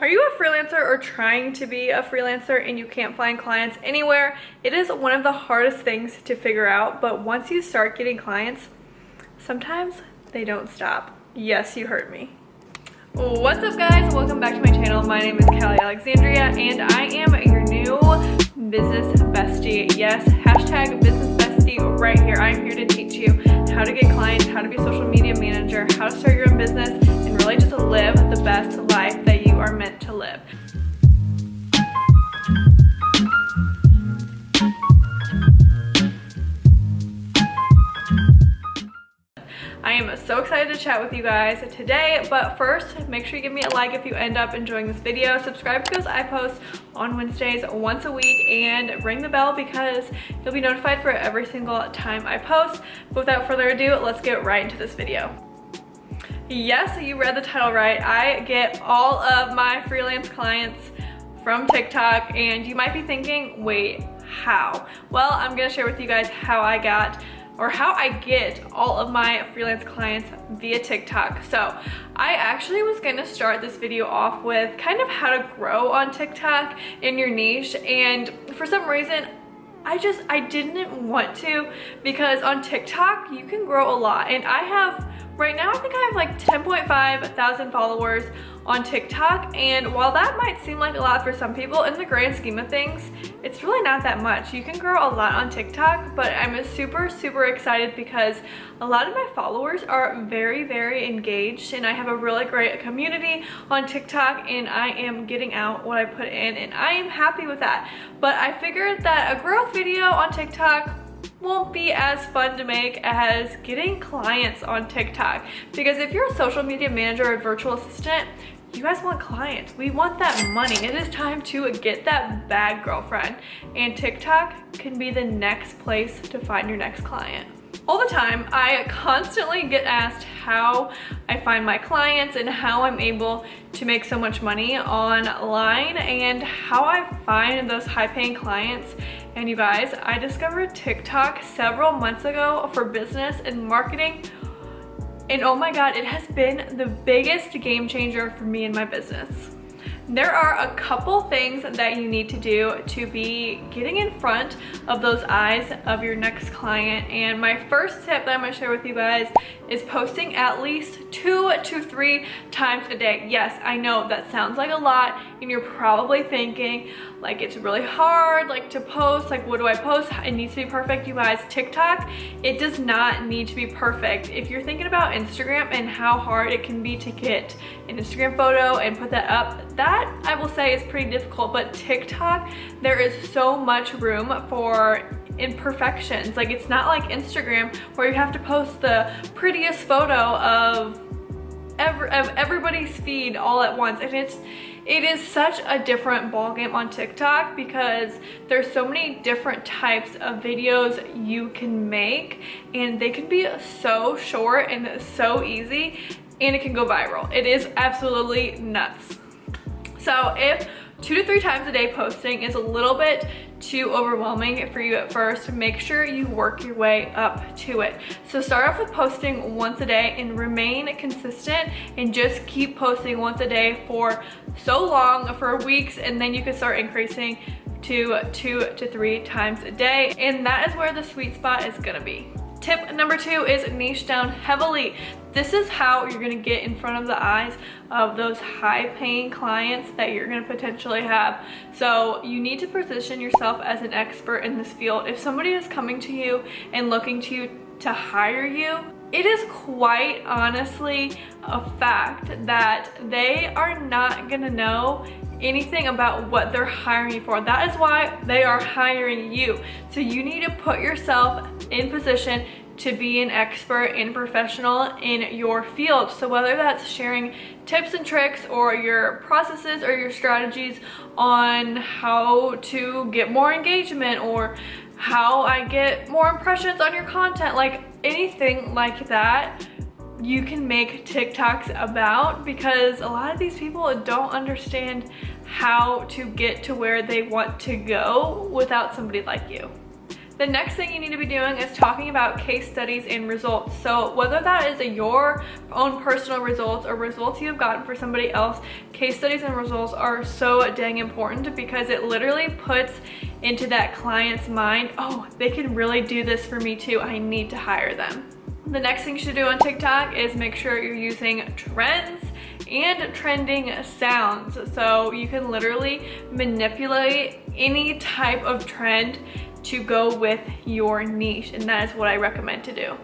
Are you a freelancer or trying to be a freelancer and you can't find clients anywhere? It is one of the hardest things to figure out, but once you start getting clients, sometimes they don't stop. Yes, you heard me. What's up guys? Welcome back to my channel. My name is Kali.alexandria and I am your new business bestie. Yes, hashtag business bestie right here. I'm here to teach you how to get clients, how to be a social media manager, how to start your own business, and really just live the best life that you are meant to live. I am so excited to chat with you guys today, but first, make sure you give me a like if you end up enjoying this video. Subscribe because I post on Wednesdays once a week, and ring the bell because you'll be notified for every single time I post. But without further ado, let's get right into this video. Yes, you read the title right. I get all of my freelance clients from TikTok, and you might be thinking, wait, how? Well, I'm gonna share with you guys how I get all of my freelance clients via TikTok. So I actually was gonna start this video off with kind of how to grow on TikTok in your niche, and for some reason I didn't want to, because on TikTok you can grow a lot, and right now I think I have like 10.5 thousand followers on TikTok, and while that might seem like a lot for some people, in the grand scheme of things, it's really not that much. You can grow a lot on TikTok, but I'm super excited because a lot of my followers are very engaged, and I have a really great community on TikTok, and I am getting out what I put in, and I am happy with that. But I figured that a growth video on TikTok won't be as fun to make as getting clients on TikTok, because if you're a social media manager or virtual assistant, you guys want clients. We want that money. It is time to get that bag, girlfriend, and TikTok can be the next place to find your next client. All the time, I constantly get asked how I find my clients and how I'm able to make so much money online and how I find those high-paying clients. And you guys, I discovered TikTok several months ago for business and marketing, and oh my god, it has been the biggest game changer for me and my business. There are a couple things that you need to do to be getting in front of those eyes of your next client, and my first tip that I'm going to share with you guys is posting at least 2 to 3 times a day. Yes, I know that sounds like a lot, and you're probably thinking like it's really hard like to post, like what do I post? It needs to be perfect. You guys, TikTok, it does not need to be perfect. If you're thinking about Instagram and how hard it can be to get an Instagram photo and put that up, that I will say is pretty difficult, but TikTok, there is so much room for imperfections. Like, it's not like Instagram where you have to post the prettiest photo of everybody's feed all at once, and it is such a different ballgame on TikTok because there's so many different types of videos you can make, and they can be so short and so easy, and it can go viral. It is absolutely nuts. So if 2 to 3 times a day posting is a little bit too overwhelming for you at first, make sure you work your way up to it. So start off with posting once a day and remain consistent, and just keep posting once a day for so long, for weeks, and then you can start increasing to 2 to 3 times a day, and that is where the sweet spot is gonna be. Tip number 2 is niche down heavily. This is how you're gonna get in front of the eyes of those high-paying clients that you're gonna potentially have. So you need to position yourself as an expert in this field. If somebody is coming to you and looking to you to hire you, it is quite honestly a fact that they are not gonna know anything about what they're hiring you for. That is why they are hiring you. So you need to put yourself in position to be an expert and professional in your field. So whether that's sharing tips and tricks or your processes or your strategies on how to get more engagement or how I get more impressions on your content, like anything like that, you can make TikToks about, because a lot of these people don't understand how to get to where they want to go without somebody like you. The next thing you need to be doing is talking about case studies and results. So whether that is your own personal results or results you have gotten for somebody else, case studies and results are so dang important because it literally puts into that client's mind, oh, they can really do this for me too. I need to hire them. The next thing you should do on TikTok is make sure you're using trends and trending sounds. So you can literally manipulate any type of trend to go with your niche, and that is what I recommend to do.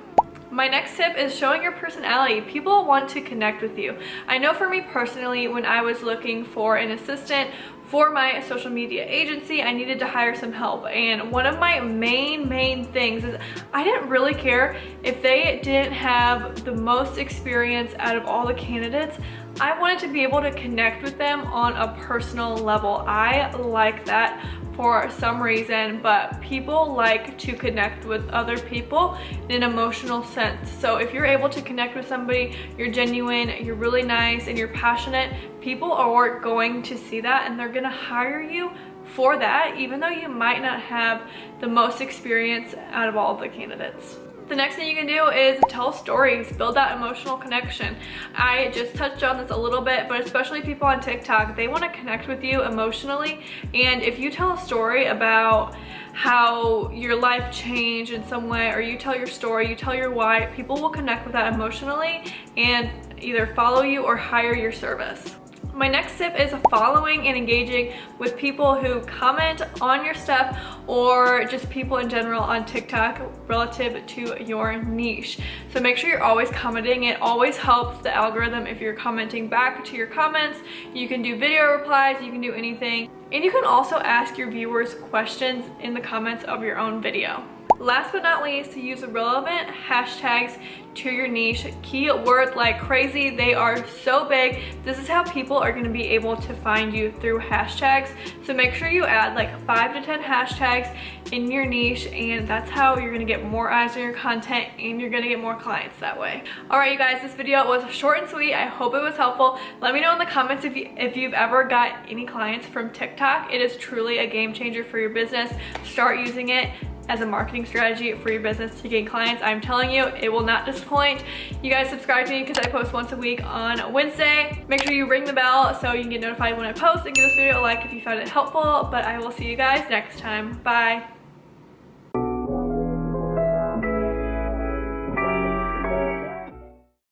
My next tip is showing your personality. People want to connect with you. I know for me personally, when I was looking for an assistant for my social media agency, I needed to hire some help. And one of my main things is I didn't really care if they didn't have the most experience out of all the candidates. I wanted to be able to connect with them on a personal level. I like that for some reason, but people like to connect with other people in an emotional sense. So if you're able to connect with somebody, you're genuine, you're really nice, and you're passionate, people are going to see that and they're gonna hire you for that, even though you might not have the most experience out of all of the candidates. The next thing you can do is tell stories, build that emotional connection. I just touched on this a little bit, but especially people on TikTok, they want to connect with you emotionally. And if you tell a story about how your life changed in some way, or you tell your story, you tell your why, people will connect with that emotionally and either follow you or hire your service. My next tip is following and engaging with people who comment on your stuff or just people in general on TikTok relative to your niche. So make sure you're always commenting. It always helps the algorithm if you're commenting back to your comments. You can do video replies, you can do anything. And you can also ask your viewers questions in the comments of your own video. Last but not least, to use relevant hashtags to your niche. Keywords like crazy, they are so big. This is how people are going to be able to find you through hashtags. So make sure you add like 5 to 10 hashtags in your niche, and that's how you're going to get more eyes on your content and you're going to get more clients that way. Alright you guys, this video was short and sweet. I hope it was helpful. Let me know in the comments if you've ever got any clients from TikTok. It is truly a game changer for your business. Start using it as a marketing strategy for your business to gain clients. I'm telling you, it will not disappoint. You guys subscribe to me because I post once a week on Wednesday. Make sure you ring the bell so you can get notified when I post, and give this video a like if you found it helpful. But I will see you guys next time. Bye.